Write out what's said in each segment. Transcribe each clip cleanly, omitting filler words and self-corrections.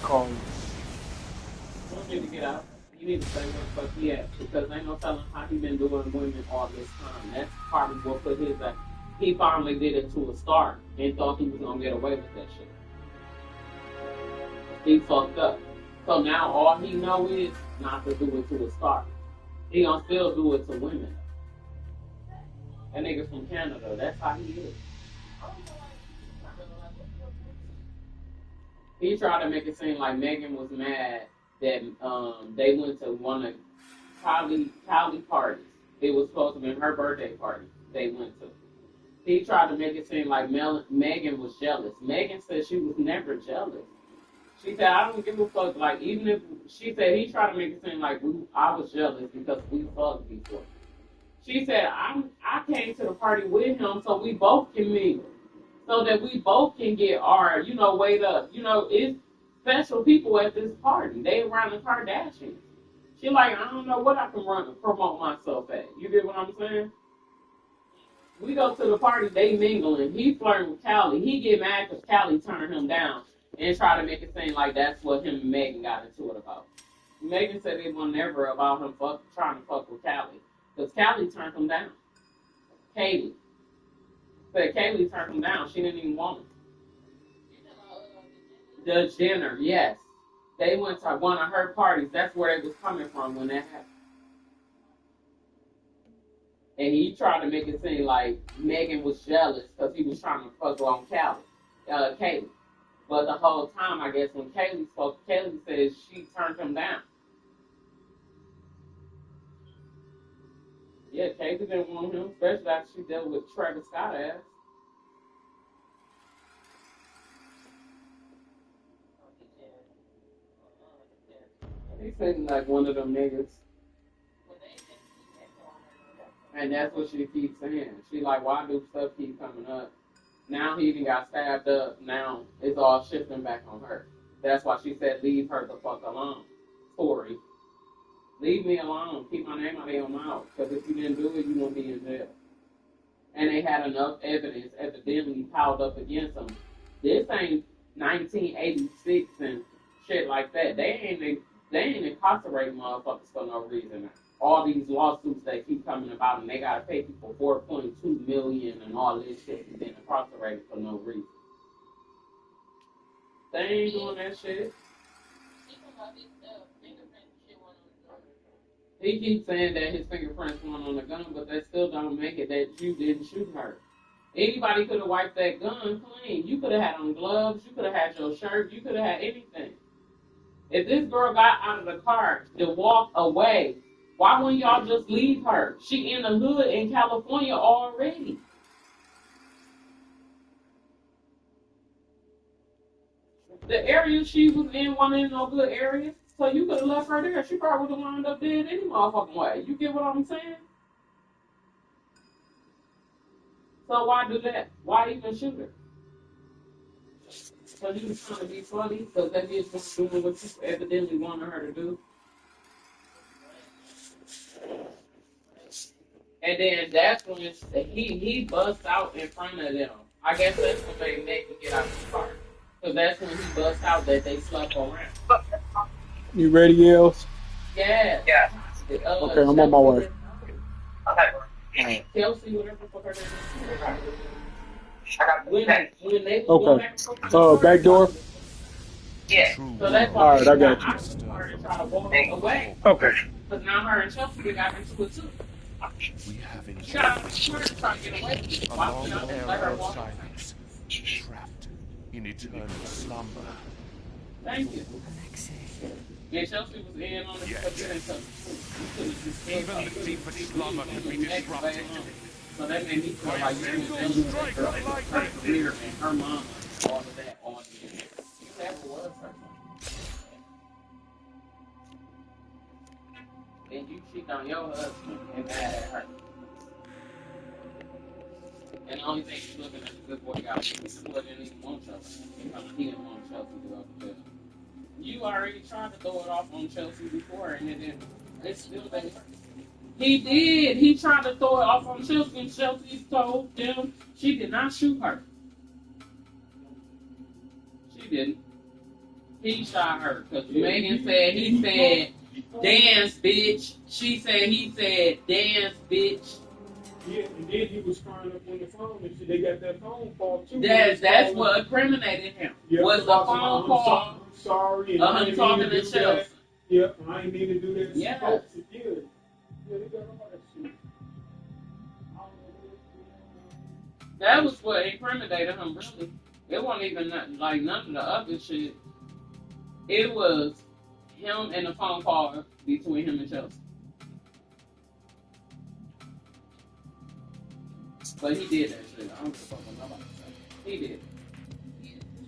call. You don't need to get out. You need to stay where the fuck he at. Because ain't no telling how he been doing women all this time. That's probably what put his back. He finally did it to a start and thought he was gonna get away with that shit. He fucked up. So now all he know is not to do it to a start. He gonna still do it to women. That nigga from Canada, that's how he is. He tried to make it seem like Megan was mad that they went to one of Kylie parties. It was supposed to be her birthday party they went to. He tried to make it seem like Megan was jealous. Megan said she was never jealous. She said, I don't give a fuck. Like, even if, she said, he tried to make it seem like I was jealous because we fucked before. She said, I came to the party with him so we both can mingle. So that we both can get our, weight up. It's special people at this party. They around the Kardashians. She like, I don't know what I can promote myself at. You get what I'm saying? We go to the party, they mingling. He flirting with Callie. He get mad because Callie turned him down and try to make it seem like that's what him and Megan got into it about. Megan said it was never about him trying to fuck with Callie. Because Callie turned him down. Kaylee. Said Kaylee turned him down. She didn't even want him. The Jenner, yes. They went to one of her parties. That's where it was coming from when that happened. And he tried to make it seem like Megan was jealous because he was trying to fuck on Kaylee. But the whole time, I guess, when Kaylee spoke, Kaylee said she turned him down. Yeah, Kaylee didn't want him, especially after she dealt with Travis Scott ass. He seemed like one of them niggas. And that's what she keeps saying. She like, why do stuff keep coming up? Now he even got stabbed up. Now it's all shifting back on her. That's why she said, leave her the fuck alone. Tori. Leave me alone. Keep my name out of your mouth. Because if you didn't do it, you won't be in jail. And they had enough evidence evidently piled up against them. This ain't 1986 and shit like that. They ain't incarcerating motherfuckers for no reason. All these lawsuits that keep coming about, and they gotta pay people $4.2 million and all this shit, and then incarcerated for no reason. They ain't doing that shit. He keeps saying that his fingerprints went on the gun, but that still don't make it that you didn't shoot her. Anybody could have wiped that gun clean. You could have had on gloves. You could have had your shirt. You could have had anything. If this girl got out of the car to walk away, why wouldn't y'all just leave her? She in the hood in California already. The area she was in wasn't in no good area, so you could have left her there. She probably would have wound up dead any motherfucking way. You get what I'm saying? So why do that? Why even shoot her? So you was trying to be funny, because that bitch was doing what you evidently wanted her to do. And then that's when he bust out in front of them. I guess that's what made Megan get out of the car. Because that's when he bust out that they slept around. You ready, Els? Yeah. Yeah. Okay, I'm on my way. Okay. Kelsey, whatever the fuck her name is. I got When they was Okay. going Back door? Yeah. So that's why Alright, I got you. I just started to try to walk away. Okay. But now her and Chelsea got into it too. We have She got trying to get away. a Why long would I let era her of walk? silence, trapped in eternal slumber. Thank you. Yeah, Chelsea was in on the Even the deepest slumber can be disrupted. So that made me feel like you was dealing with her career and her mama, all of that on you. You never was her mom. And you cheat on your husband and mad at her. And the only thing she's looking at is this boy got this boy didn't even want Chelsea. He didn't want Chelsea to go to jail. You already tried to throw it off on Chelsea before, and it didn't. It's still there. He did. He tried to throw it off on Chelsea, and Chelsea told him she did not shoot her. She didn't. He shot her because Megan said he said dance, bitch. She said he said dance, bitch. Yeah, and then he was crying up on the phone and shit. They got that phone call too. That's what incriminated him. Yeah, was the phone call. I'm sorry. And him talking to Chelsea. Yeah, I ain't need to do that. Yeah. Yeah, they got all that shit. That was what incriminated him, really. It wasn't even like none of the other shit. It was him and the phone call between him and Chelsea. But he did that shit. I don't give a fuck what nobody say. He did it.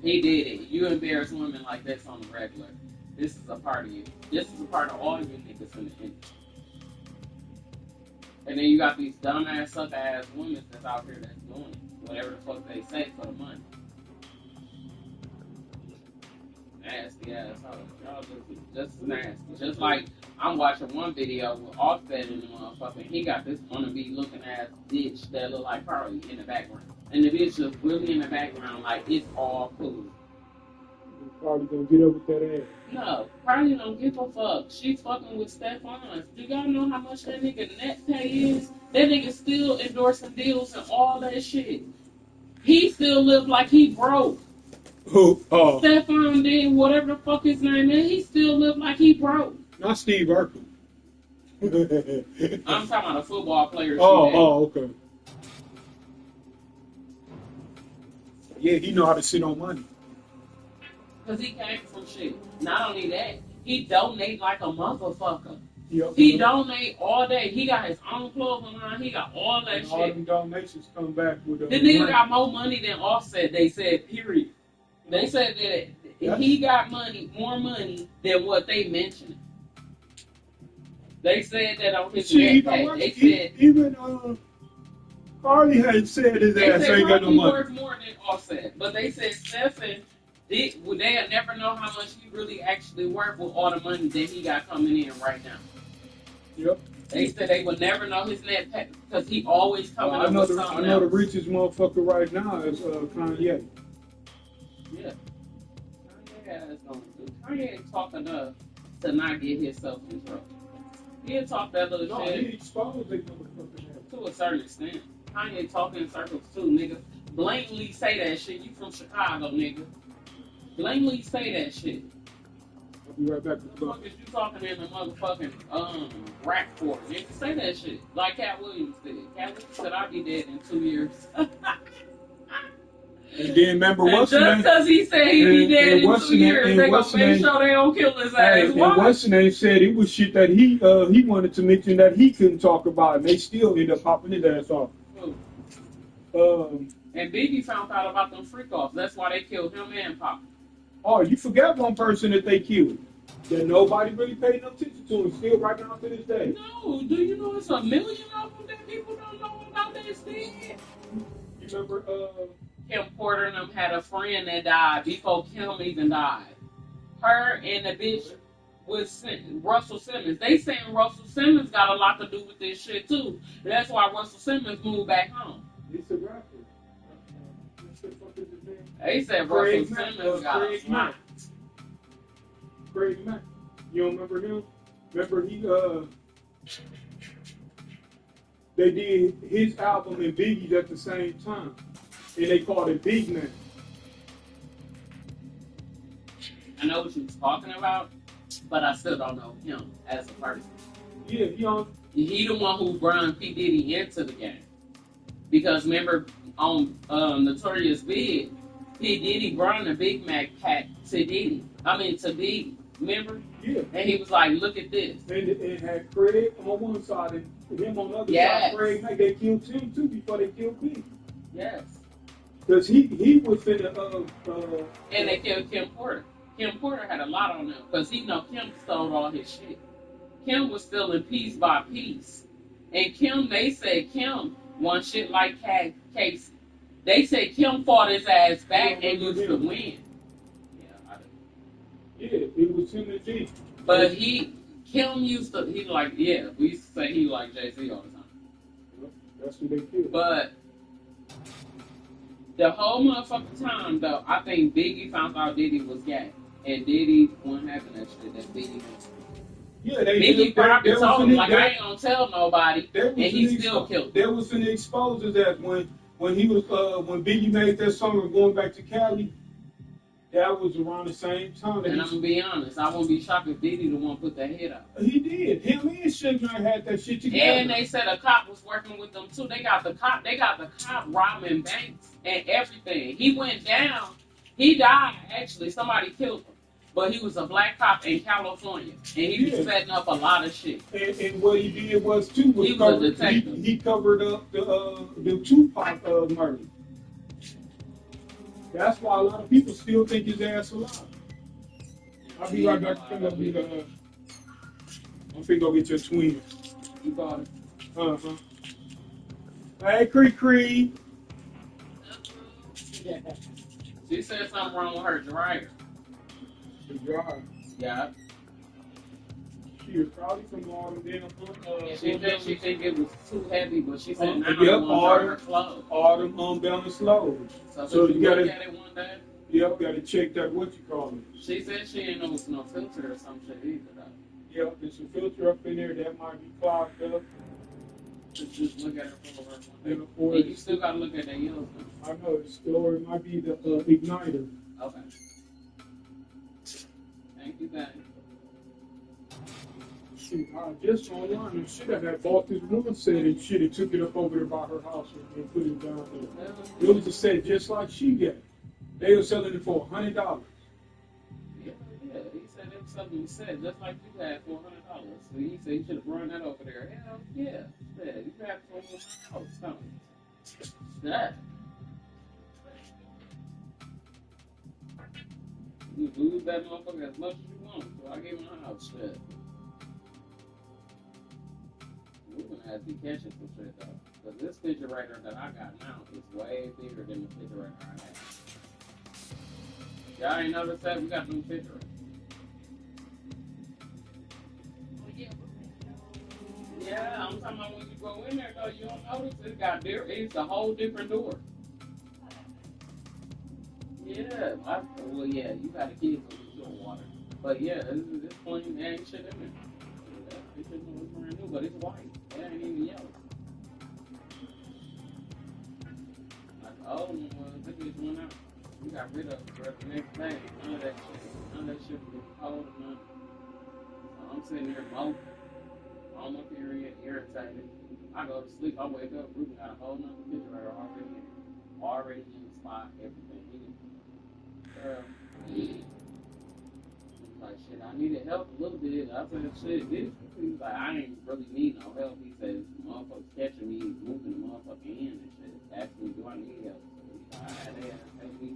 He did it. You embarrass women like this on the regular. This is a part of you. This is a part of all you niggas in the industry. And then you got these dumbass, suck-ass women that's out here that's doing whatever the fuck they say for the money. Nasty ass hoes. Y'all just nasty. Just like I'm watching one video with Offset in the motherfucker. He got this wannabe looking ass bitch that look like Carly in the background. And the bitch is really in the background like it's all cool. Carly gonna get up with that ass. No, Carly don't give a fuck. She's fucking with Stephon. Do y'all know how much that nigga net pay is? That nigga still endorsing deals and all that shit. He still live like he broke. Who? Oh. Stephon did whatever the fuck his name is. He still live like he broke. Not Steve Urkel. I'm talking about a football player. Okay. Yeah, he know how to sit on money. Because he came from shit. Not only that, he donate like a motherfucker. Yep, He donate all day. He got his own clothing line. He got all that and shit. all them donations come back with The nigga got more money than Offset, they said, period. They said that he got more money than what they mentioned. They said that on his net pay. They said even Carly had said his ass ain't got no money. worth more than Offset, but they said Stephen they'll never know how much he really actually worth with all the money that he got coming in right now. Yep. They said they would never know his net pay because he always coming up with something else. I know the richest motherfucker right now is Kanye. Yeah. Kanye ain't talk enough to not get himself in trouble. He'll talk that little shit. He exposed that motherfucker. To a certain extent. Kanye talking in circles too, nigga. Blatantly say that shit. You from Chicago, nigga. Blatantly say that shit. I'll be right back. What the fuck is you talking in the motherfucking rap for? Nigga, say that shit. Like Cat Williams did. Cat Williams said I'll be dead in 2 years. And then remember what's just because he said he'd be dead in 2 years, they gonna make sure they don't kill his ass. And what's the name said it was shit that he wanted to mention that he couldn't talk about, and they still end up popping his ass off. And Biggie found out about them freak offs. That's why they killed him and Pop. Oh, you forgot one person that they killed that nobody really paid no attention to, and still right now to this day. No, do you know it's a million of them that people don't know about that's dead? You remember? Kim Porter and them had a friend that died before Kim even died. Her and the bitch was Russell Simmons. They saying Russell Simmons got a lot to do with this shit too. That's why Russell Simmons moved back home. He's a rapper. They said Russell Simmons got a lot. Craig Mack. You don't remember him? Remember he they did his album and Biggie's at the same time. And they called it Big Man. I know what you was talking about, but I still don't know him as a person. Yeah, he the one who brought P. Diddy into the game. Because remember, on Notorious Big, P. Diddy brought a Big Mac pack to Diddy. I mean, to Biggie. Remember? Yeah. And he was like, look at this. And it had Craig on one side and him on the other side. Craig Mack, they killed him too before they killed Biggie. Yes. Because he was in the... and they killed Kim Porter. Kim Porter had a lot on them because he know Kim stole all his shit. Kim was stealing piece by piece. And Kim, they said Kim won shit like Casey. They said Kim fought his ass back and used to win. Yeah, it was him and G. But Kim used to, we used to say he like Jay-Z all the time. That's who they killed. But the whole motherfucking time, though, I think Biggie found out Diddy was gay. And Diddy won't happen that shit. That Biggie. Yeah, they Biggie probably told him, like, I ain't gonna tell nobody, and he still killed him. There was an exposure that when he was when Biggie made that song of Going Back to Cali, that was around the same time. And I'm gonna be honest, I won't be shocked if Diddy the one put that hit out. He did. Him and Suge Knight had that shit together. And they said a cop was working with them too. They got the cop robbing banks and everything. He went down. He died actually. Somebody killed him. But he was a black cop in California, and he was setting up a lot of shit. And what he did was too he was a detective. He covered up the Tupac murder. That's why a lot of people still think his ass alive. I'll be right back. I'm finna go get your twin. You got it. Hey, Cree. She said something wrong with her dryer. Yeah. She was probably from Autumn. She said she think it was too heavy, but she said Autumn unbalanced loads. So you gotta look at it one day. Yep, gotta check that. What you call it? She said she ain't know it's no filter or some shit either. Yep, there's a filter up in there that might be clogged up. Just look at it for her And and you still gotta look at that yellow stuff. I know it's still, or it might be the igniter. Okay. Thank you, guys. Shoot, I just online and shit. I had bought this one set and shit. It took it up over there by her house and put it down there. It was a set just like she got. They were selling it for $100. Yeah. He said it was something you said just like you had for $100. So he said you should have brought that over there. Hell yeah. Yeah, you have it for $100. Something. That. You lose that motherfucker as much as you want. So I gave him a house. Shit. We're gonna have to be catching some shit though. But this refrigerator that I got now is way bigger than the refrigerator I had. Y'all ain't never said we got new refrigerator. Yeah, I'm talking about when you go in there though, you don't notice it's a whole different door. Yeah, well, yeah, you got a kid so you don't water. But yeah, it's clean, there ain't shit in there. It was brand new, but it's white. It ain't even yellow. Like the old one was, this bitch went out. We got rid of it for the next day. None of that shit was cold enough. So I'm sitting here moping. On my period, irritated. I go to sleep, I wake up, Ruben got a whole nother refrigerator already in the spot, everything. Like, shit, I needed help a little bit. I said, shit, this. He's like, I ain't really need no help. He says, motherfuckers catching me, moving the motherfucker in and shit. Asking me, do I need help? So he's like, all right, help me.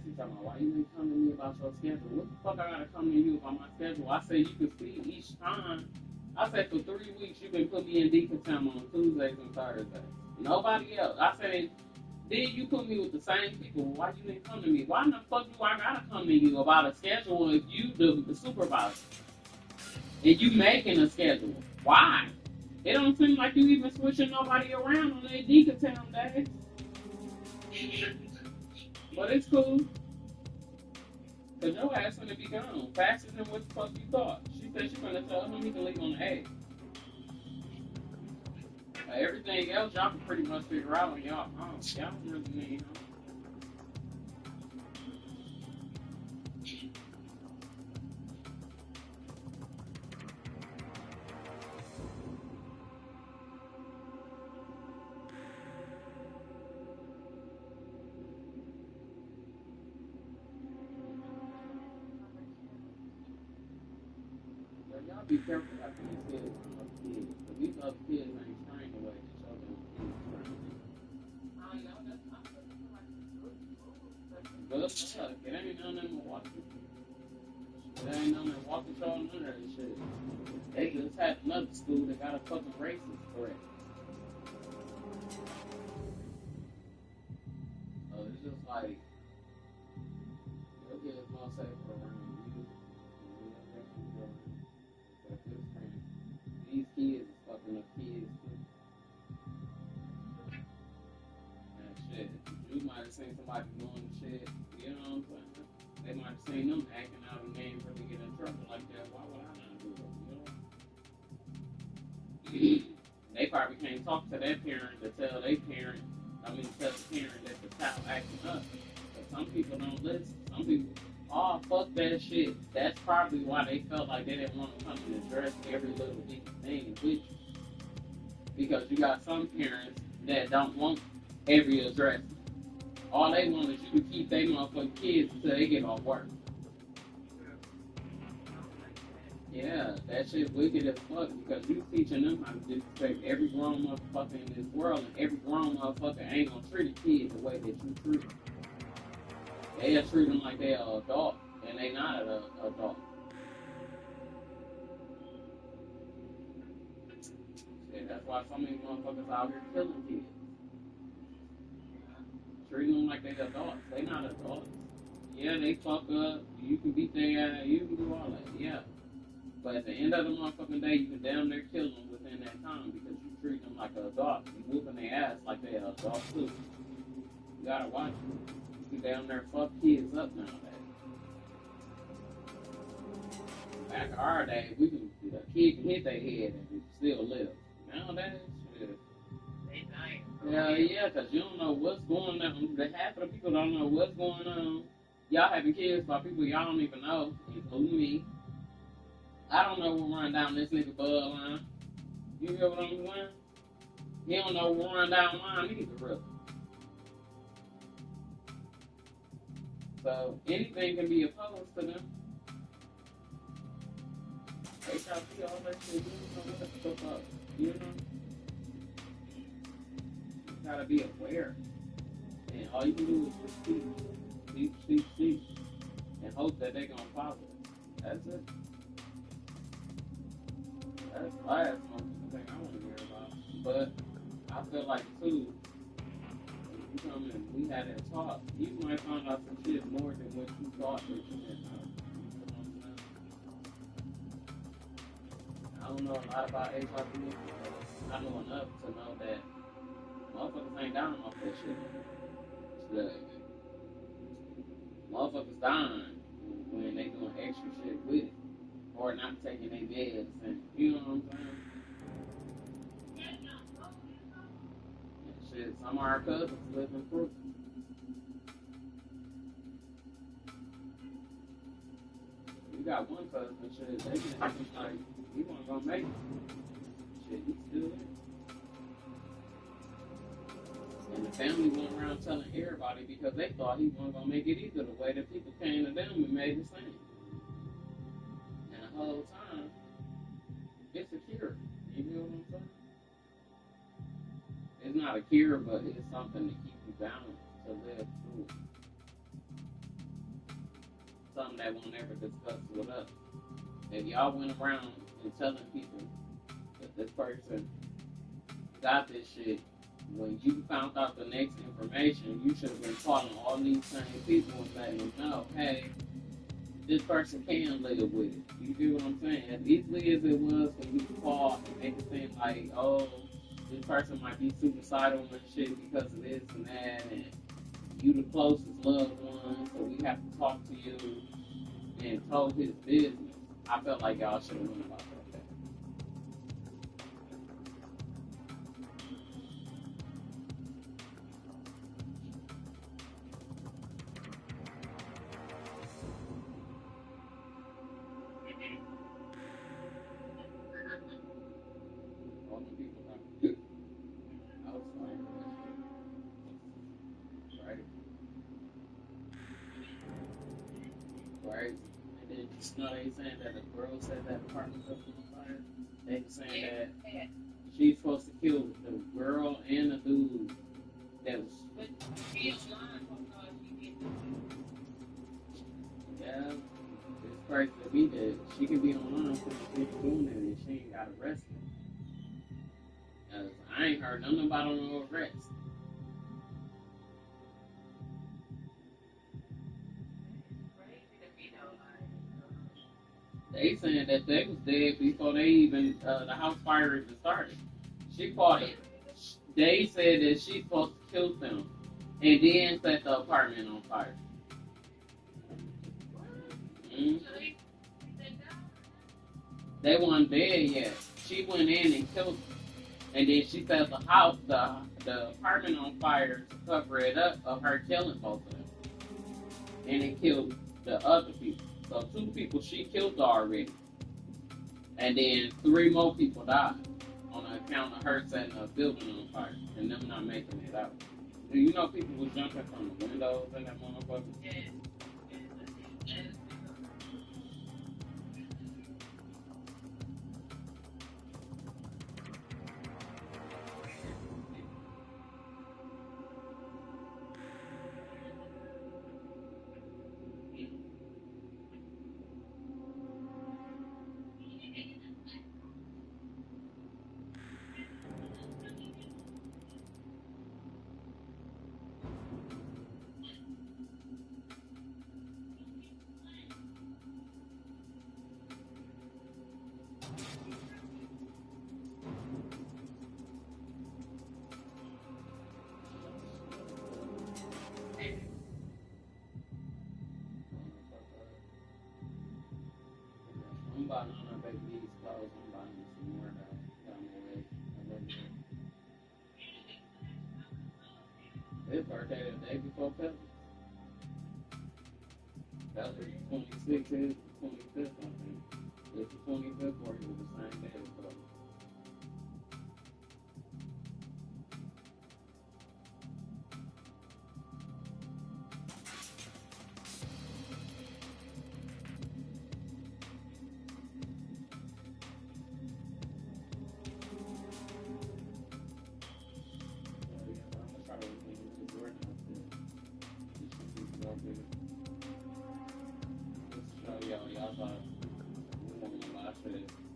He's talking about, why you ain't coming to me about your schedule? What the fuck I gotta come to you about my schedule? I said you can see each time. I said for 3 weeks you been putting me in decontam on Tuesdays and Thursdays. Nobody else. I said, then you put me with the same people. Why you didn't come to me? Why in the fuck do I gotta come to you about a schedule if you the supervisor? And you making a schedule. Why? It don't seem like you even switching nobody around on their decontam days. But it's cool. Cause your ass gonna be gone faster than what the fuck you thought. She said she's gonna tell him he can leave on the 8th. Everything else y'all can pretty much figure out on y'all own. Y'all don't really need him. Y'all be careful after these kids. Because these other kids ain't trained the way that y'all do. I know, that's not good. Good luck. It ain't none of them walking. It ain't none of them walking y'all none of that shit. They just had another school that got a fucking racist threat. So it's just like, safe around you. But this thing, these kids is fucking up kids too. And shit, you might have seen somebody doing shit, you know what I'm saying? They might have seen them acting out and they ain't really get in trouble like that. Why would I not do it? You know? They probably can't talk to their parent to tell their parent, tell the parent that the child acting up. But some people don't listen. Some people, oh, fuck that shit. That's probably why they felt like they didn't want to come and address every little bitty thing with you. Because you got some parents that don't want every address. All they want is you to keep their motherfucking kids until they get off work. Yeah, that shit wicked as fuck because you teaching them how to disrespect every grown motherfucker in this world, and every grown motherfucker ain't gonna treat a kid the way that you treat them. They'll treat them like they're an adult, and they not an adult. Shit, that's why so many motherfuckers out here killing kids. Treating them like they're adults. They not adults. Yeah, they fuck up. You can beat their ass. You can do all that. Yeah. But at the end of the motherfucking day, you can damn near kill them within that time because you treat them like an adult. You whooping their ass like they're an adult too. You gotta watch it. You can damn near fuck kids up nowadays. Back in our day, the kid can hit their head and still live. Nowadays, shit. Yeah, because you don't know what's going on. Half of the people don't know what's going on. Y'all having kids by people y'all don't even know, including me. I don't know what run down this nigga bloodline. You hear what I'm saying? He don't know what run down mine either, really. So anything can be opposed to them. They try to see all that shit. You don't know what the fuck up. You know? You gotta be aware. And all you can do is just speak. And hope that they're gonna follow it. That's it. That's the last thing I want to hear about. But I feel like too, if you come and we had that talk, you might find out some shit more than what you thought that you didn't know. You know what I'm saying? I don't know a lot about HIV, but I know enough to know that motherfuckers ain't down off that shit. The motherfuckers dying when they doing extra shit with it. Or not taking their meds, and you know what I'm saying? And shit, some of our cousins living proof. We got one cousin, shit, they just like, he wasn't gonna make it. Shit, he's still there. And the family went around telling everybody because they thought he wasn't gonna make it either, the way that people came to them and made the same. And the whole time, it's a cure. You know what I'm saying? It's not a cure, but it's something to keep you balanced, to live through. Something that we'll never discuss with us. If y'all went around and telling people that this person got this shit, when you found out the next information, you should have been calling all these same people and letting them know, hey, this person can live with it. You feel what I'm saying? As easily as it was for you to call and make it seem like, oh, this person might be suicidal and shit because of this and that, and you the closest loved one, so we have to talk to you, and told his business. I felt like y'all should have known about that. Right? And then, you know, they saying that the girl said that apartment was on fire. They saying that she's supposed to kill the girl and the dude that was. Yeah, it's crazy to me that she can be online for she's doing it and she ain't got arrested. I ain't heard nothing about no arrest. They saying that they was dead before they even the house fire even started. She caught it. They said that she supposed to kill them and then set the apartment on fire. Mm-hmm. They weren't dead yet. She went in and killed them. And then she set the house, the apartment on fire to cover it up of her killing both of them. And it killed the other people. So 2 people she killed already. And then 3 more people died on account of her setting a building on fire and them not making it out. Do you know people was jumping from the windows in that motherfucker? I'm buying on our baby these clothes. I'm buying me some more down the way. His birthday the day before Pepper. That was 26th, his 25th, I think. It's the 25th or it was the same day as Pepper.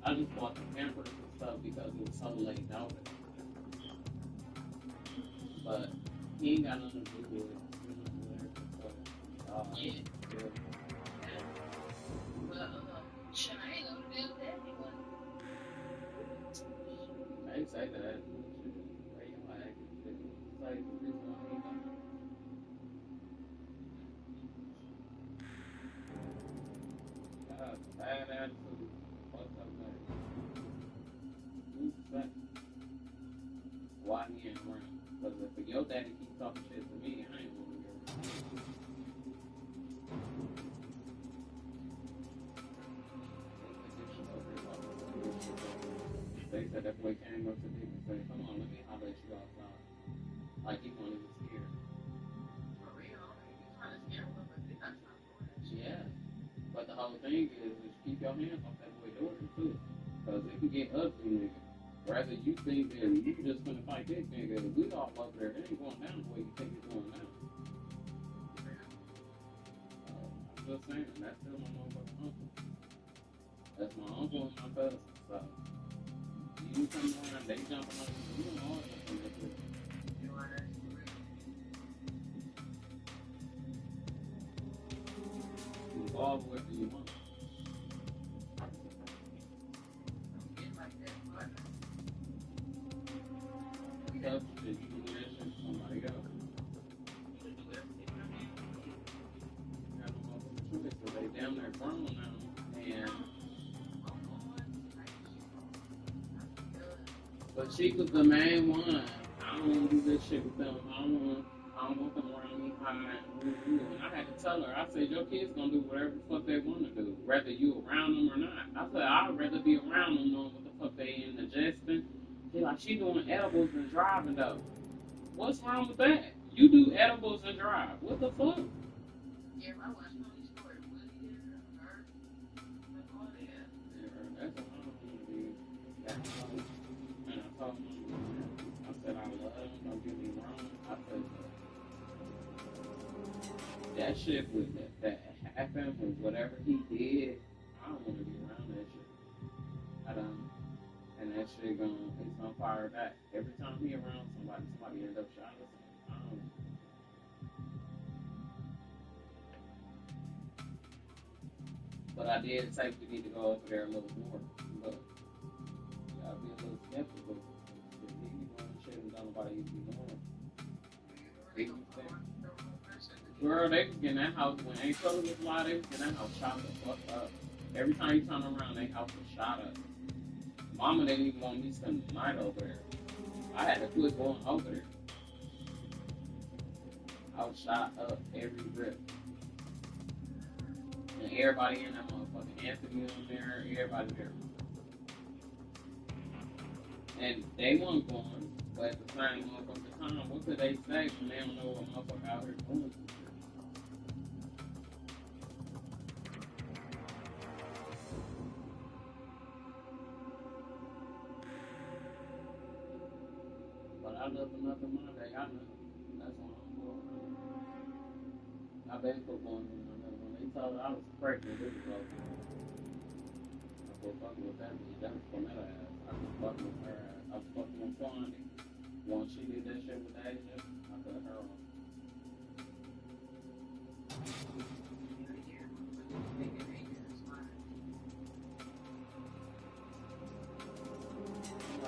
I just bought the campers and stuff because it was so late out. But he ain't got nothing to do with it. Yeah. They say that. Like, bad attitude. What's up, man? Who's that? Why he ain't around? Because if your daddy keep talking shit to me, I ain't gonna hear it. They said that boy came up to me and said, come on, let me holler at you outside. Like he wanted to scare. For real? He's trying to scare him, but that's not good. Yeah. But the whole thing is keep your hands off that boy daughter too. Because it can get ugly, nigga. Rather you think that you just gonna fight this nigga, we all over there, it ain't going down the way you think it's going down. I'm just saying, that's still my motherfucking uncle. That's my uncle and my cousin. So you come around, they jumping on you, don't all jump on that shit. You involved with you want. Tough shit, you can do that shit to somebody else. Got no motherfucking choice, so they damn near grown now, and but she was the main one. I don't want to do this shit with them. I don't want them around me high and I had to tell her, I said, your kids gonna do whatever the fuck they want to do, whether you around them or not. I said, I'd rather be around them knowing what the fuck they indigesting. She like, she doing edibles and driving though. What's wrong with that? You do edibles and drive. What the fuck? Yeah, I watched all these stories. That's what I don't want to do. That's all. And I told him, I said, I love him, don't get me wrong. I said, that shit with that happened with whatever he did, I don't want to be around that shit. I don't. And that shit it's gonna fire back. Every time he around somebody end up shot us. I don't. But I did say we need to go over there a little more. But you gotta be a little skeptical. If he be doing shit and don't nobody even be doing. Girl, they was getting that house when they told us why they was getting that house shot the fuck up. Every time you turn around, they house was shot up. Mama didn't even want me to spend the night over there. I had to quit going over there. I was shot up every rip. And everybody in that motherfucking Anthony was there, everybody there. And they weren't going, but at the same motherfucking time, what could they say when they don't know what motherfucker out here doing? But I love another Monday, I know. That's what I'm for. I've been footballing when they told her I was pregnant, it was like, I was fucking with that bitch. That was from that ass. I was fucking with her ass. I was fucking with Fondy. Once she did that shit with Asia, I cut her off.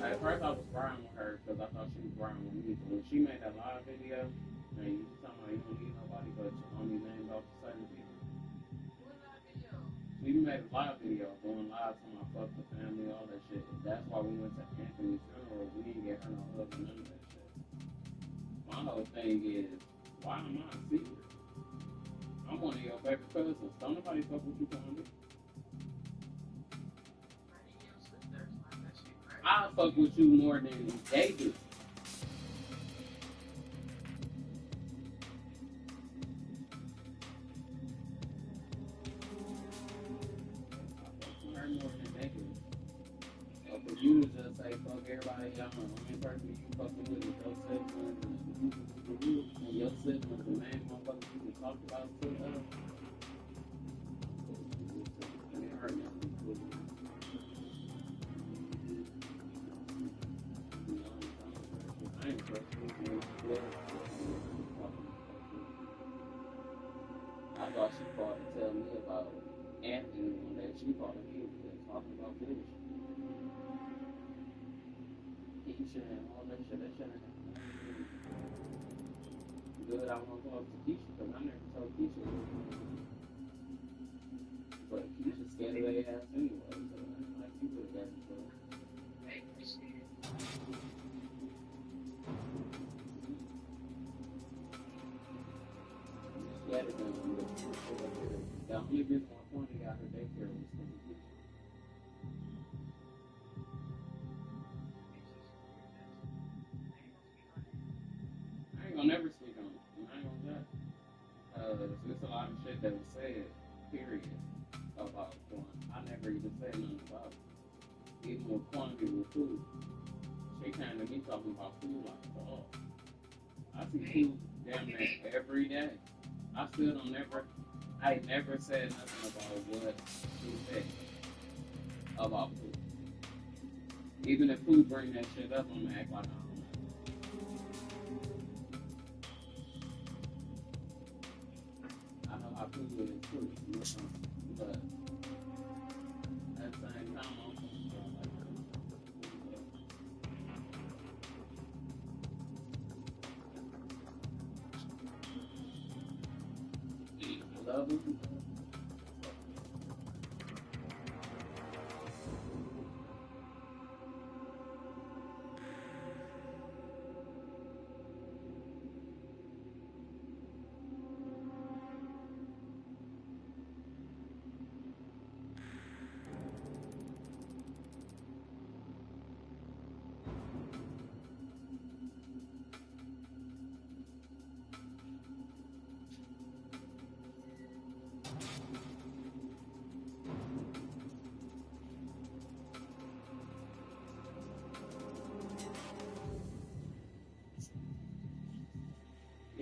At first I was crying with her because I thought she was crying with me. But when she made that live video, and you talking about you don't need nobody but you only named off certain people. She made a live video going live to my fuck the family, all that shit. That's why we went to Anthony's funeral. We didn't get her no hug or none of that shit. My whole thing is, why am I a secret? I'm one of your favorite cousins. Don't nobody fuck with you, Fondy. I fuck with you more than they do. I fuck with her more than they do. So for you to just say fuck everybody, y'all know, only person you fucking with is your siblings and your siblings, the main motherfuckers you can talk about to us. And it hurt me. I ain't I thought she called to tell me about Anthony one day. She called me talking about bullshit. Keisha and all that shit. That shit ain't good. I want to talk to Keisha because I never told Keisha. But Keisha scared of their ass anyway. So like you would have got it. The only reason why Fondy got her daycare was from the kitchen. I ain't gonna never speak on it. I ain't gonna judge. There's a lot of shit that was said, period, about Quan. I never even said nothing about it. Even with quantity with food. She came to me talking about food like dog. I see food damn near every day. I still don't never, I never said nothing about what she said about food. Even if food bring that shit up, I'm gonna act like I don't know. I know how food is too, you know, but at the same time, I'm like, love them.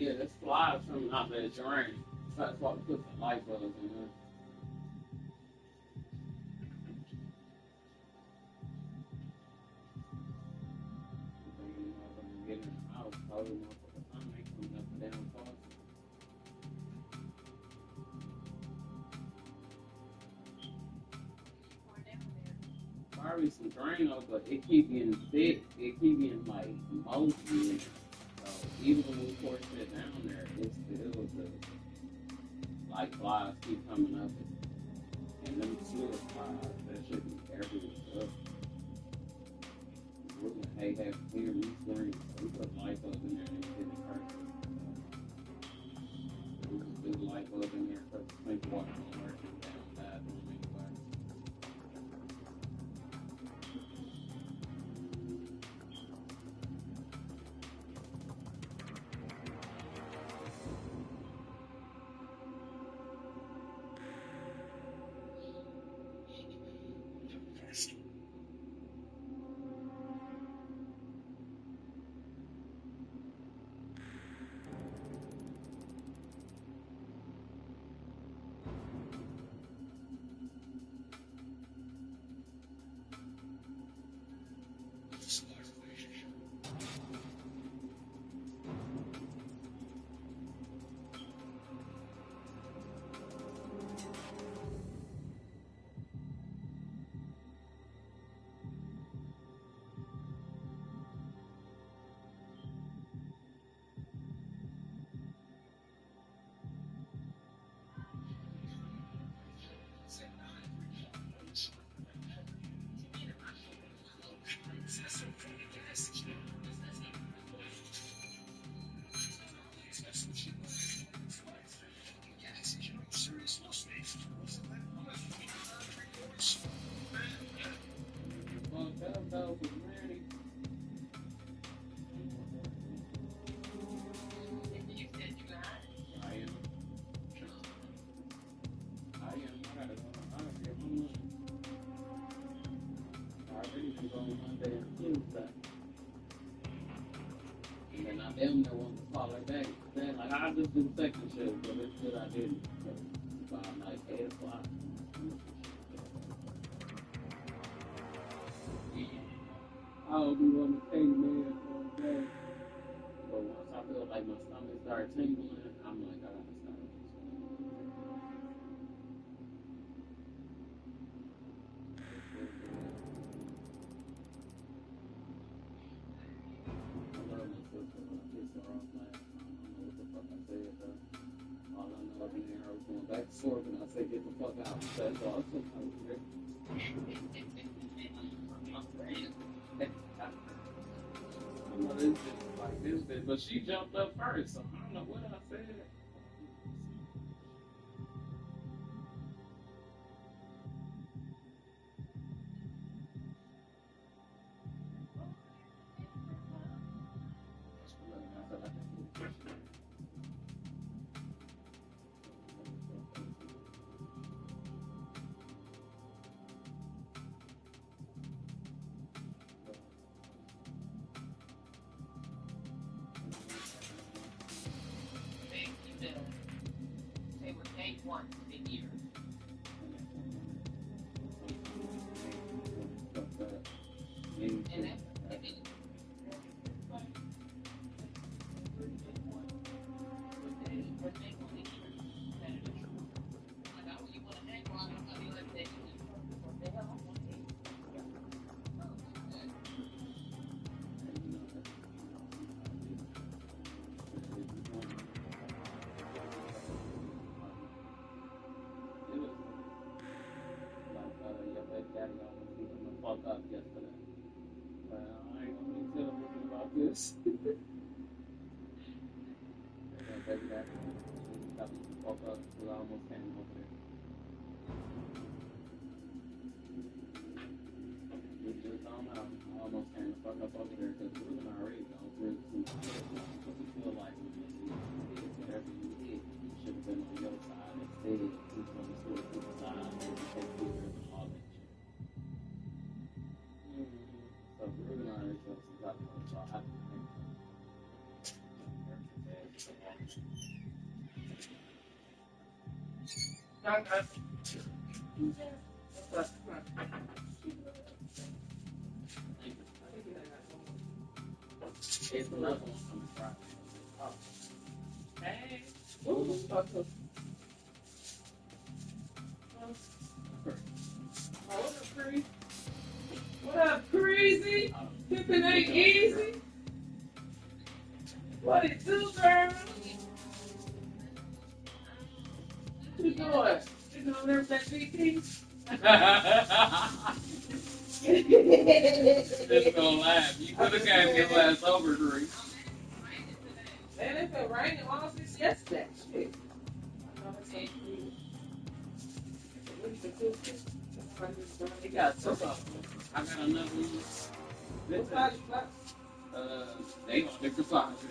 Yeah, this flies coming out there drain. That's why we put some light bulbs in there. Get in the house, probably motherfucker, I'm making up the damn faucet. probably some Drano, but it keep getting thick. It keep getting like moldy. And so even when we pour shit down there, it's still the like flies keep coming up. And them sewer flies, that should be everywhere. We're gonna have clear leaf screen. So we put light bulb in there and it didn't hurt. We just do the light bulb in there because think water don't work down bad anyway. Them that want to call it back. Then, like, I just do second shift, but it's good I didn't. So, by like 8 o'clock. I'll be wanting to take man for a day. But once I feel like my stomach starts tingling, I'm like, I gotta stop. Back to work and I say get the fuck out. That's all. I know this bitch like this bitch, but she jumped up first, so I don't know what I said. They were paid once a year. And that, Up yesterday. I ain't gonna be telling you about this. Baby daddy got me fucked up because I almost came over there. We just don't know. I almost came the fuck up over there because we were already don't really see my head. Because we feel like when you hit whatever you hit, you should have been on your side instead. He's on the store to the side and take pictures and all that shit. So we're gonna already show some stuff, so I have to think. It's another one coming Friday. Hey, what's up? Oh, free. up, crazy? Pippin ain't easy. What it do, girl? What you doing? You gonna learn that VT? Just gonna laugh. You could have got your last over drink. Man, it's been raining all since yesterday. Shit. He got two of them. I got another one. This size you got? They on different sizes.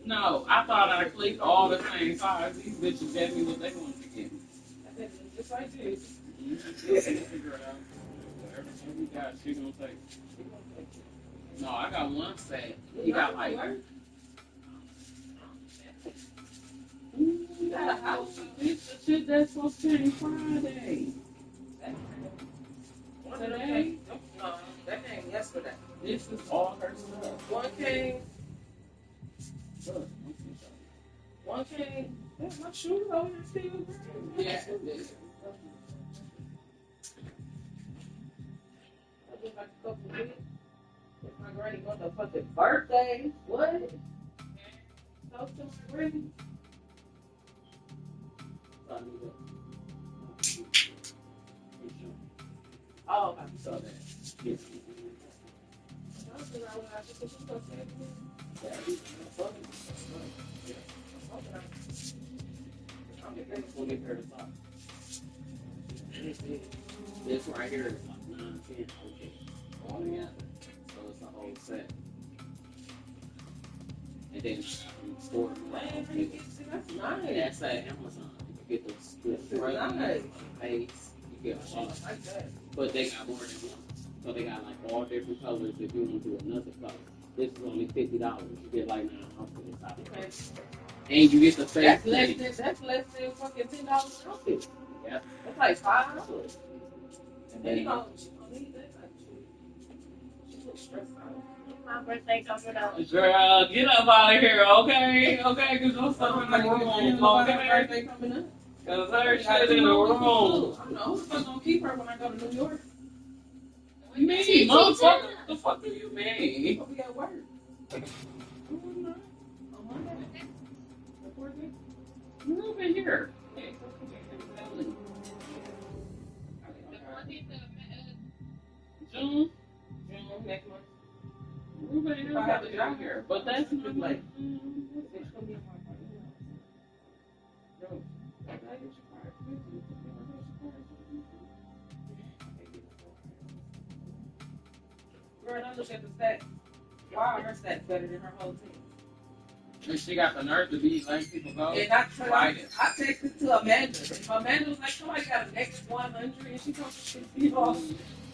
No, I thought I clicked all the same size. These bitches gave me what they wanted to give me. Just like this. You can figure it out. Everything we got, she gonna take. No, I got one set. He got like. You got a house. Bitch, the shit that's supposed to change Friday. Today? No, that came yesterday. This is all her stuff. One came. One came. That's my shoes over there still. Yeah. I just like a couple of weeks. It's my granny motherfucking birthday. What? So to my granny. Oh, I saw that. Yes. This right here is like 9, 10, okay. All together. So it's a whole set. And then store. That's nice. That's at Amazon. You get the nice. Face. You get a lot like that. But they got more than one. So they got like all different colors if you want to do another color. This is only $50. You get like 9 outfits out of it. And you get the face. That's less than fucking $10 outfit. Yeah. That's like $5. And then you don't need that type of shit. She looks stressed out. My birthday coming up. Girl, get up out of here, okay? Okay, because I'm stuck in the room. Okay, birthday coming up. Because her shit in the room. I don't know who's gonna keep her when I go to New York. You mean, motherfucker? What the fuck do you mean? I'll be at work. On Monday? You're over here. June next month. Ruben is have a job here, but that's just like. Girl, I look at the stats. Why are her stats better than her whole team? And she got the nerve to be letting people go. And I texted to Amanda. And Amanda was like, somebody got a next 100 and she comes to people.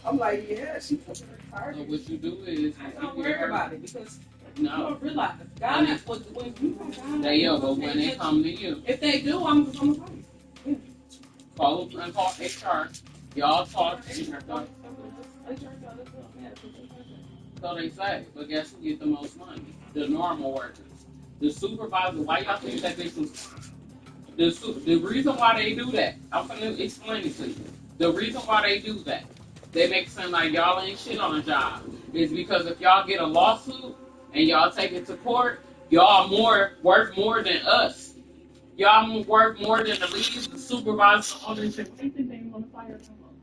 I'm like, yeah, she put her card. So what you do is I don't worry about it because you don't realize God is what when you come down. But when they come to you. If they do, I'm gonna call you. Call and call HR. Y'all talk. So they say, but guess who gets the most money? The normal workers. The supervisor, why y'all think that this was the reason why they do that, I'm gonna explain it to you. The reason why they do that, they make it seem like y'all ain't shit on a job, is because if y'all get a lawsuit and y'all take it to court, y'all worth more than us. Y'all worth more than the leads, the supervisor, all this shit. They think they ain't gonna fire someone.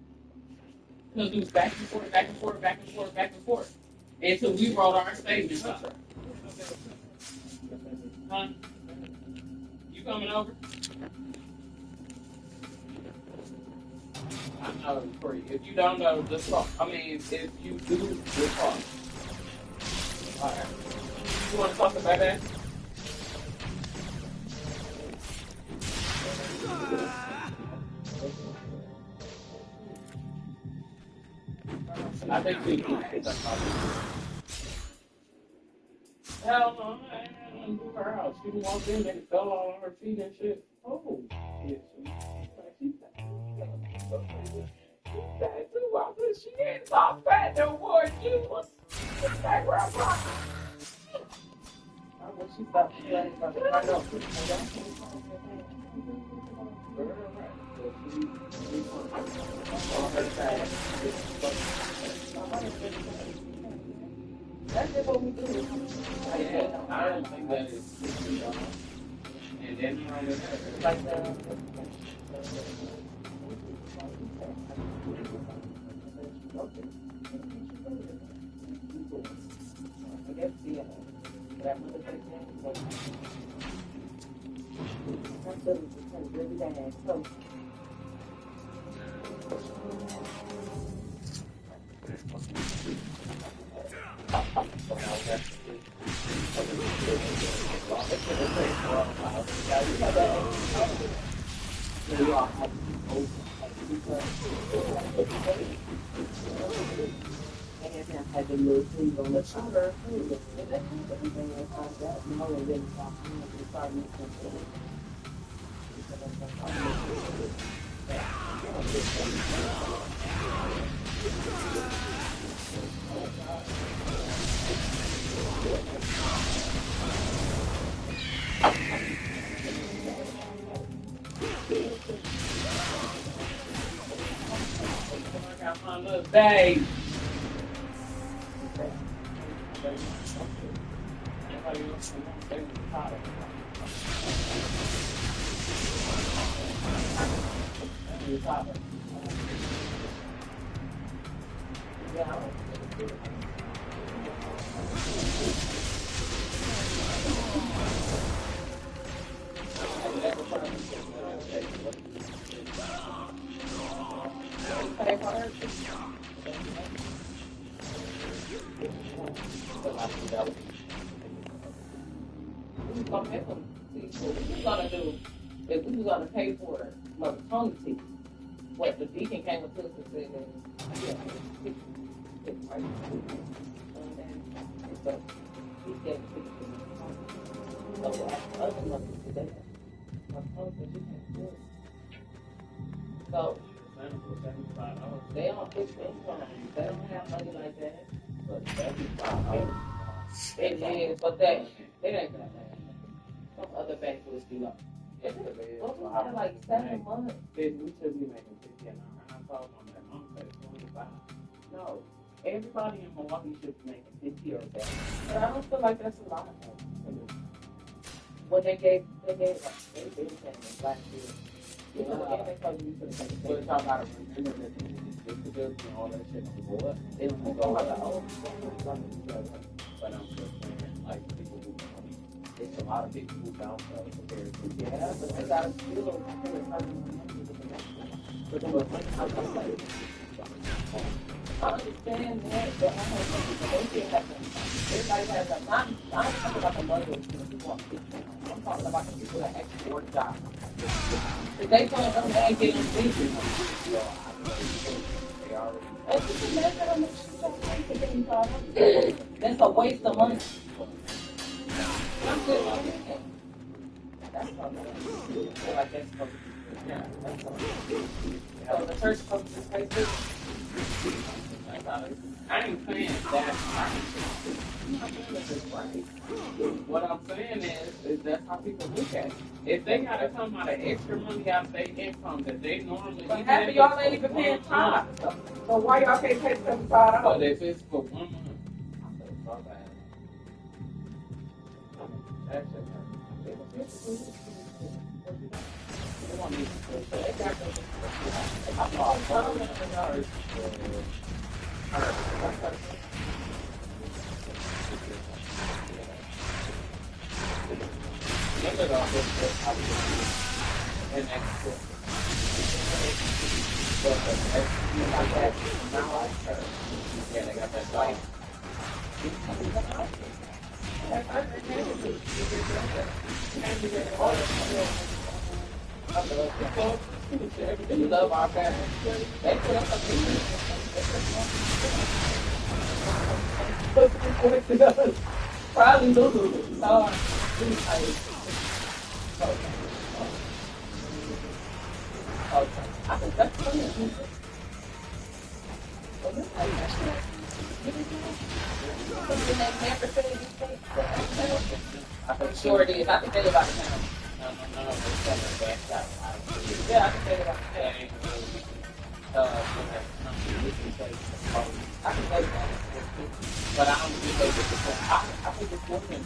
Because it was back and forth, back and forth, back and forth, back and forth. Until we wrote our statements up. Huh? You coming over? I know for you. If you don't know, just talk. I mean, if you do, just talk. Alright. You want to talk about that? I think we can. Hell no, I ain't gonna do her house. She walked in and fell all on her feet and shit. Oh, yeah, she's she ain't soft fat no more. She was back where I'm from. I wish she stopped playing about it. I know. That's just what we do. Yeah, I don't think that is. And then like the. I guess the that really bad. So. Had the little sleeve on the shoulder, and then I got my little bag. If we was gonna pay for opportunity, what the deacon came with us and said that it's right. So he said so the other money today, so they don't fix income. They don't have money like that. But $75. It is, but that it ain't gonna happen. Some other banks will do like. Well, we had like 7 months. Then we should be making 50 an hour. And I told them that mom said 25. No, everybody in Milwaukee should be making 50 or better. But I don't feel like that's a lot. When they gave like they did saying last year. You know, and they told you to take. But it's all about remember that disability and all that shit on board. They don't go like oh, but I'm just saying like people who. It's a lot of people who don't know compared to yeah, but they got to feel I understand that, but I don't think they have to. Everybody has a not. I'm talking about the money. I'm talking about the people that actually work jobs. If they can't come back and get them sleeping, that's just imagine how much you're getting caught up. That's a waste of money. I'm good on it. That's probably I feel like that's supposed to be. Yeah, that's supposed to be. So the church supposed to pay too. I ain't saying that. What I'm saying is that's how people look at it. If they gotta come out of extra money out of their income that they normally. But half of y'all ain't even paying tithe. So why y'all can't pay $75? But if it's for 1 month, I feel so bad. Yeah, they got that light. You love our family. They put up a picture. Probably Lulu. So, I think that's funny. I think sure it is. I can tell you about the town. Yeah, I can say that. I can say that. But I don't think they get the point. I think it's more than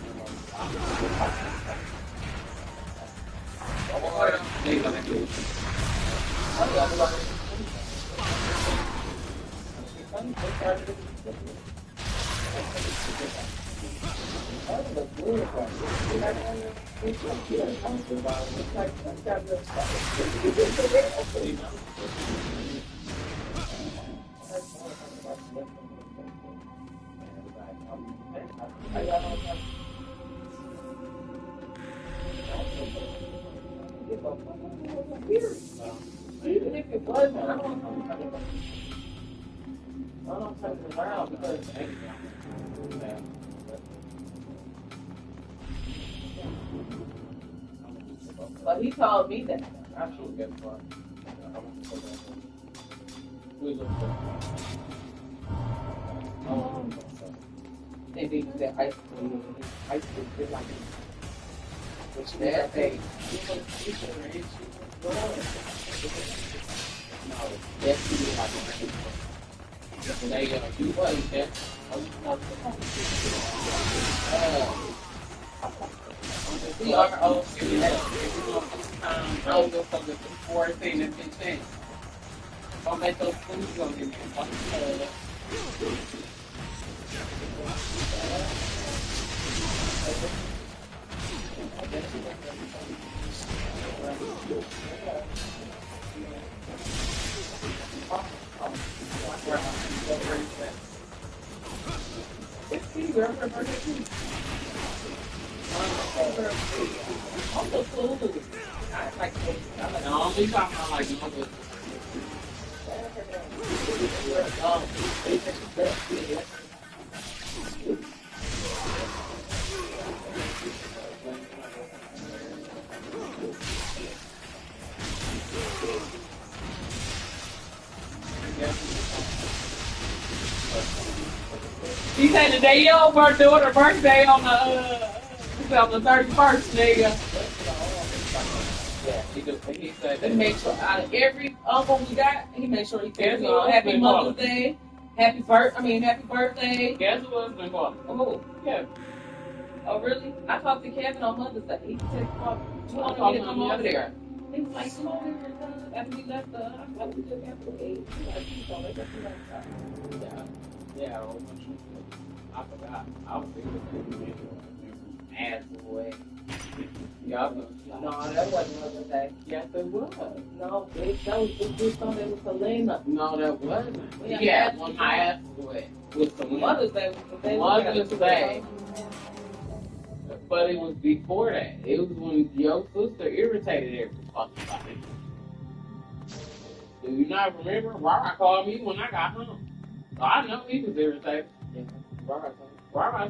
even if it wasn't, I don't turn it around because but he told me that. I should get fun. They did that ice cream. Ice cream is like that day. No, that's like they do what he said. We are old students. Older from the 14 and 15. Don't make those foods go in there. She said the day your daughter's birthday on the 31st, nigga. Yeah, he said that. Make sure out of every uncle we got, he made sure he said happy Mother's Day, happy birthday. Guess who else been calling? Oh, Kevin. Oh, really? I talked to Kevin on Mother's Day. He said, you want me to come over there? He was like, come over here. After we left the, I thought we took after 8. He was like, yeah, I forgot. I was thinking ass away. Y'all know. No, that wasn't Mother's Day. Yes, it was. No, bitch, that was just something that was Selena. No, that wasn't. Yeah, when my ass was wet. With some Mother's Day was the day. Mother's Day. But it was before that. It was when your sister irritated every fucking body. Do you not remember? Rara called me when I got home. So I know he was irritated. Yeah. Rara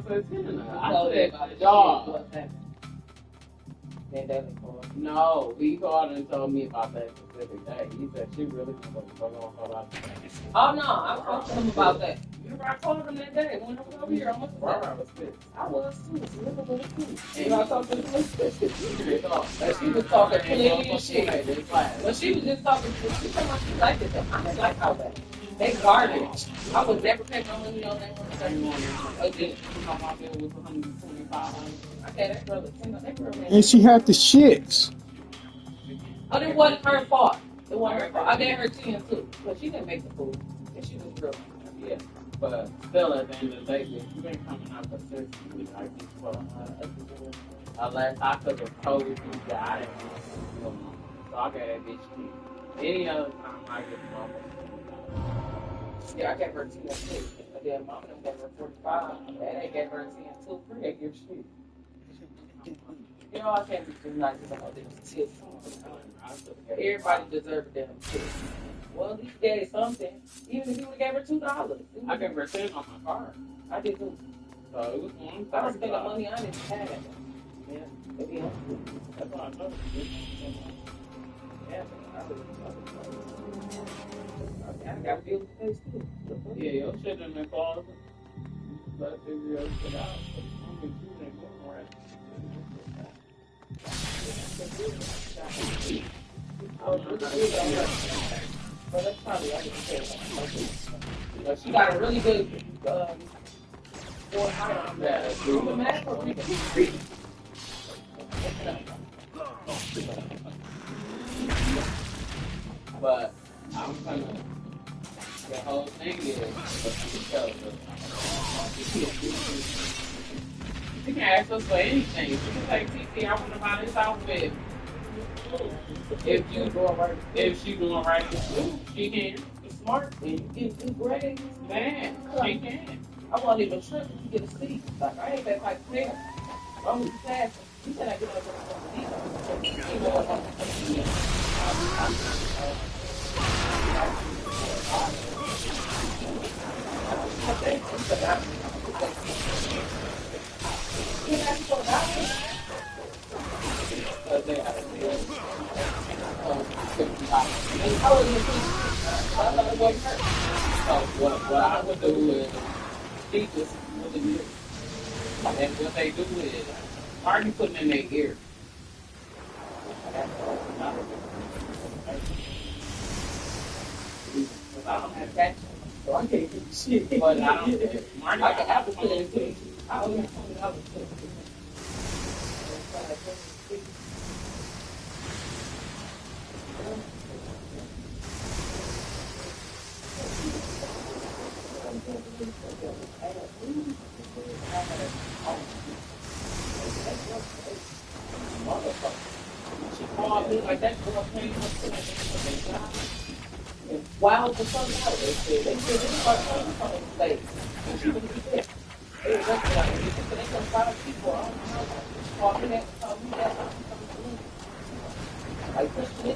said, I said, dog. No, he called and told me about that specific day. He said she really was going to go about that. Oh no, I talked to him about that. Remember I called him that day when I was over here. Rara was pissed. I was too. And I talked to him. She was talking plenty of shit. But she was just talking shit. She told me she liked it. I didn't like how that. They garbage. I would never pay my money on that one. Again, my bill was $125. Okay, that girl is And she had the shits. Oh, it wasn't her fault. It wasn't her fault. I gave her 10 too, but she didn't make the food. And she was real. Yeah. But still, at the end of the day, you ain't coming out consistently like this for unless I could have told you that I didn't want to. So I got that bitch key. Any other time I get mama. Yeah, I gave her 10 too. But then mama gave her 45. And they gave her 10 too. Free, they give shit. You know, I can't be too nice about this tips. Everybody deserves them tips. Well, at least gave something. Even if you would have gave her $2. I gave her 10 on my card. I did too. So it was one. I was spending money on it. Yeah, maybe that's what I know. Yeah, I got bills to pay too. Yeah, your shit in the closet. Let it figure your shit out. I'm confusing more right. But that's probably I didn't say but she got a really good yeah, but I'm gonna the whole thing is she can ask us for anything. She can say, TC, I want to buy this outfit. If she doing right in school, she can. It's smart and you get good grades. Man, she can. I wasn't even tripping to get a seat. Like I ain't that type of player. I'm just passing. You said I get up what I would do is teachers really good. And what they do is already putting in their ear. I don't have that. So I can't do shit. But I don't Marty, I can have to it too. I only have $20 She called me like that girl came up to me. Wow, the sun out. They said this part of the place. And she wouldn't be there. They recognize it. So they come 5 people. I don't know. Call me that. Call me that. Like Christian.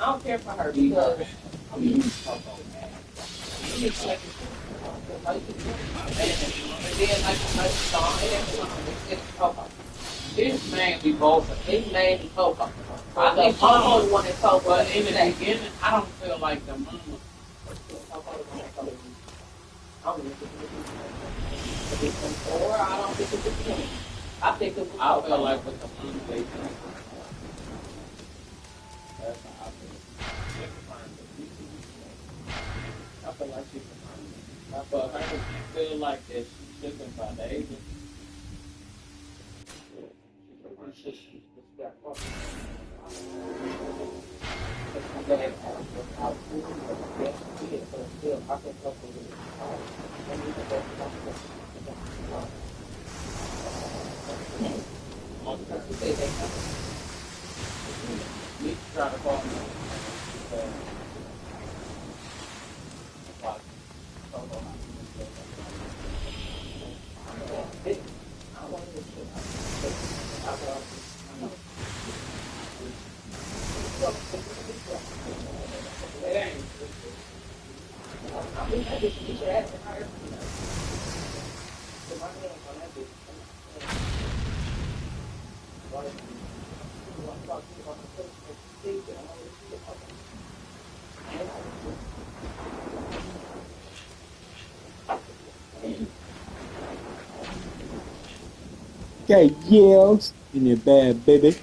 I don't care for her because I'm and then like song this man be both. This man be Coco. I think I'm the only one that Coco. But in the beginning, I don't feel like the mama. Or I don't think it's the beginning. I think it was I feel like with the mama they think. That's how I feel. I feel like she confirmed it. I feel her feel like that she's shipping by the agent. Try to call me. Got yells in your bad baby.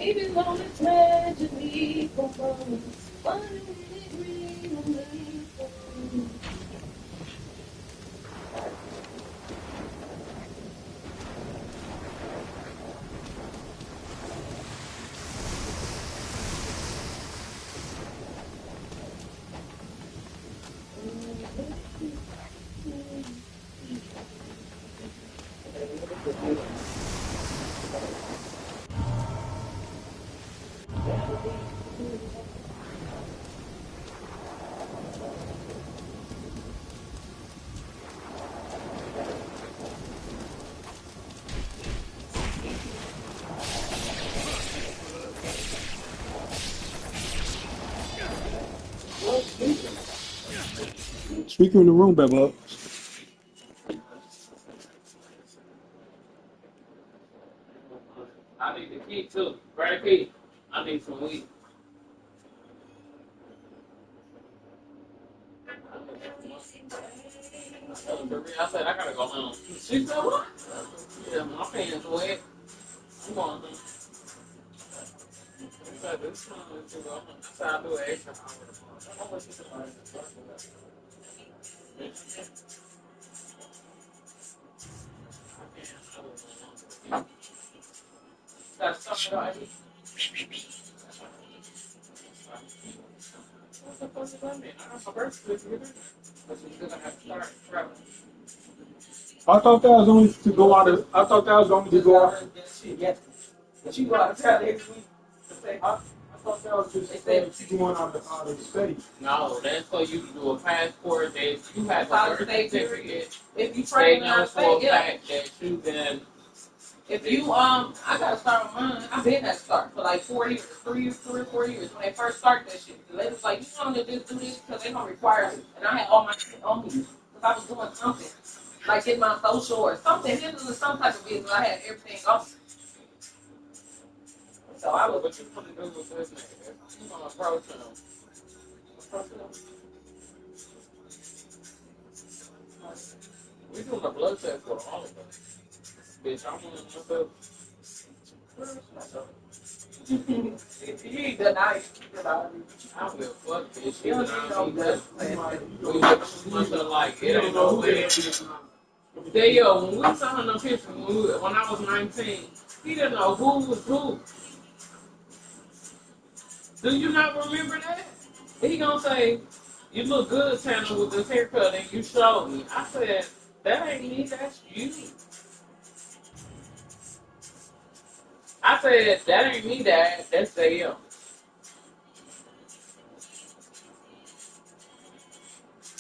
Even though it's magically born. Speaker in the room, baby. I need the key too. Grab the key. I need some weed. I said I gotta go home. She said what? Yeah, my pants wet. I'm going home. She said this time to go home. That's how I do an extra hour. That's something I do. What the fuck does that mean? I got my birth certificate. But you still have to start traveling. I thought that was only to go out of. I thought that was only to go out. Yes. But you go out of town next week. I thought that was just going out of the state. No, that's so you can do a passport that you have a birth certificate. If you They train know out for a state, yeah. fact that you can. If you I gotta start on mine. I've been at start for like 4 years, 3 or 4 years when they first started that shit. The lady was like, you want to just do this because they gonna require it, and I had all my shit on me because I was doing something, like getting my social or something, handling some type of business. I had everything off. So I was. What you want to do with this nigga? You gonna approach him? We doing a blood test for all of us. Bitch, I'm gonna myself. He denied. I will fuck bitch. You don't need no blood. We must have like it ain't no way. Say yo, when we saw him the picture when I was 19, he didn't know who was who. Do you not remember that? He gonna say, you look good, Tanner, with this haircut, and you showed me. I said, that ain't me, that's you. I said, that ain't me, Dad, that's them.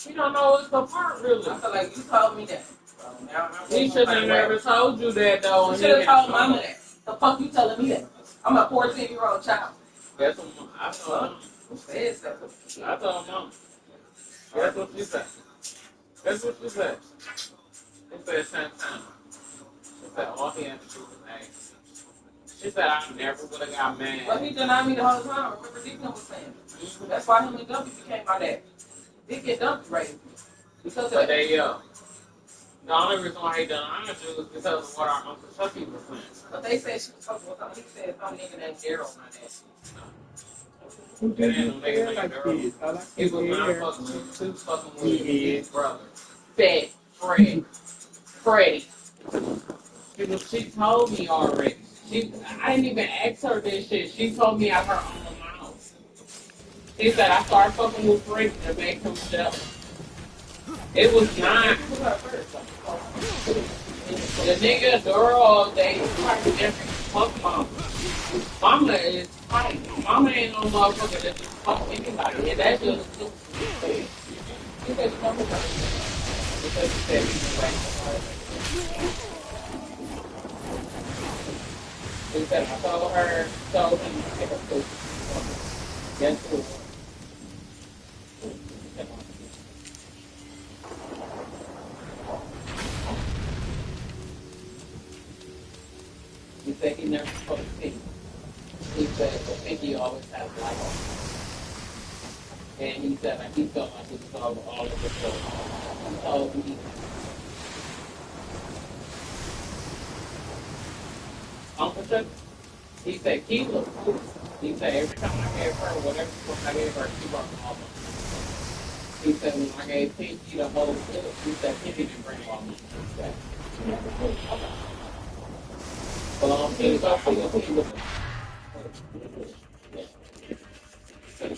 He don't know it's the part, really. I feel like you told me that. So now He should have never told you that, though. You should have told Mama that. The fuck you telling me that? I'm a 14-year-old child. That's what I told him. Who says that? I told Mom. That's what she said. That's what she said. She said Santana. She said all he had to do was ask. She said I never would have got mad. But he denied me the whole time. Remember Deacon was saying. That's why him and Dumpy became my dad. Deacon and Dumpy raised me. Because of But that. they, the only reason why he denied you is because of what our Uncle Chucky was saying. But they said she was fucking with something. He said some nigga named Daryl, my dad. Who It ain't did no you nigga feel named like Daryl. this? I like He was his not hair. fucking with his brother. Fat Freddie. She told me already. I didn't even ask her this shit. She told me out her own mouth. She said I started fucking with Freddie to make him shut. It was not. The nigga, girl, they probably never fuck mama. Mama is tight. Mama ain't no motherfucker that just fuck anybody. And that's just stupid. She said she fucking her. Because she said she was like, she said I told him to take a pussy. Guess who? He said he never spoke to me. He said, but Pinky always has life. And he said like, he felt like he was over all of the stuff. He told me, Uncle Chuck, He said, keep them. He said, every time I gave her whatever I gave her, she brought them all up. He said, when I gave Pinky the whole clip, he said, Pinky didn't bring all of them. Well, Pinky, I'll see you with them.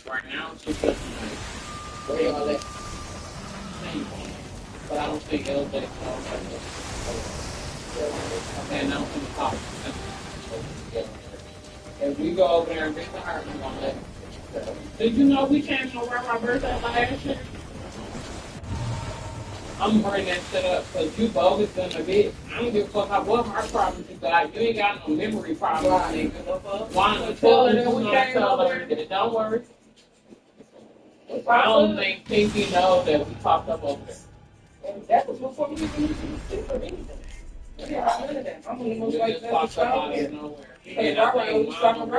Right now, she's just like, where y'all at? But I don't think it'll be and I'm from the top. If we go over there and visit her, we're gonna let her. Did you know we came over my birthday last year? I'm bringing that shit up because you bogus in a bit. I don't give a fuck what my problems you got. You ain't got no memory problems, nigga. Why don't you tell her that we came over there? Don't worry. I don't think Pinky knows that we popped up over there. And that was before we even used to see or anything. Yeah, none of that. I'm the most like that. Popped up out of nowhere. Because Robert was talking about